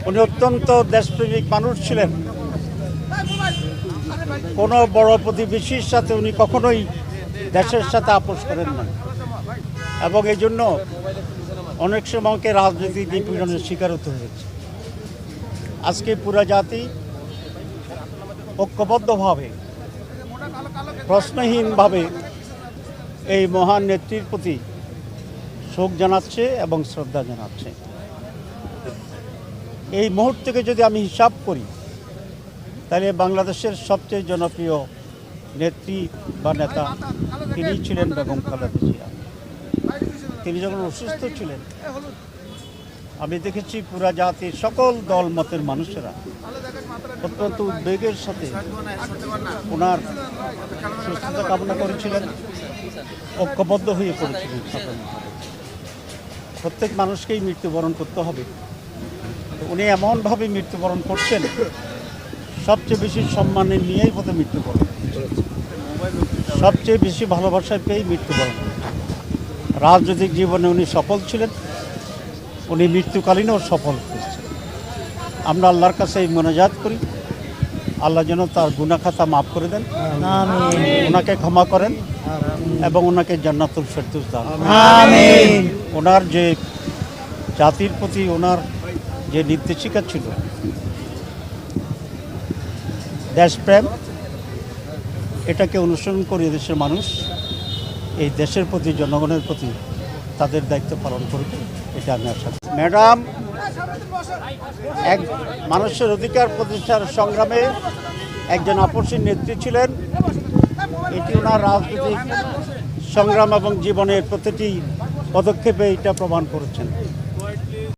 উনি অত্যন্ত দেশপ্রেমিক মানুষ ছিলেন। কোনো বড় প্রতিবেশীর সাথে উনি কখনোই দেশের সাথে আপোষ করেন না, এবং এই জন্য অনেক সময়কে রাজনৈতিক নিপীড়নের শিকার হতে হয়েছে। আজকে পুরা জাতি ঐক্যবদ্ধভাবে, প্রশ্নহীনভাবে এই মহান নেত্রীর প্রতি শোক জানাচ্ছে এবং শ্রদ্ধা জানাচ্ছে। এই মুহূর্তকে যদি আমি হিসাব করি, তাহলে বাংলাদেশের সবচেয়ে জনপ্রিয় নেত্রী বা নেতা তিনি ছিলেন বেগম খালেদা জিয়া। তিনি যখন অসুস্থ ছিলেন, আমি দেখেছি পুরা জাতির সকল দল মতের মানুষেরা অত্যন্ত উদ্বেগের সাথে ওনার সুস্থতা কামনা করেছিলেন, ঐক্যবদ্ধ হয়ে পড়েছিলেন। প্রত্যেক মানুষকেই মৃত্যুবরণ করতে হবে, উনি এমনভাবে মৃত্যুবরণ করছেন, সবচেয়ে বেশি সম্মানে নিয়েই বোধহয় মৃত্যুবরণ, সবচেয়ে বেশি ভালোবাসায় পেয়েই মৃত্যুবরণ। রাজনৈতিক জীবনে উনি সফল ছিলেন, উনি মৃত্যুকালীনও সফল হয়েছেন। আমরা আল্লাহর কাছে এই মোনাজাত করি, আল্লাহ যেন তার গুনাহ খাতা মাফ করে দেন, ওনাকে ক্ষমা করেন এবং ওনাকে জান্নাতুল ফেরদৌস দান করেন। ওনার যে জাতির প্রতি ওনার যে নির্দেশিকা ছিল, দেশপ্রেম, এটাকে অনুসরণ করে দেশের মানুষ এই দেশের প্রতি, জনগণের প্রতি তাদের দায়িত্ব পালন করবে, এটা আমি আশা করি। ম্যাডাম এক মানুষের অধিকার প্রতিষ্ঠার সংগ্রামে একজন আপসী নেত্রী ছিলেন। এটি ওনার রাজনৈতিক সংগ্রাম এবং জীবনের প্রতিটি পদক্ষেপে এটা প্রমাণ করেছেন।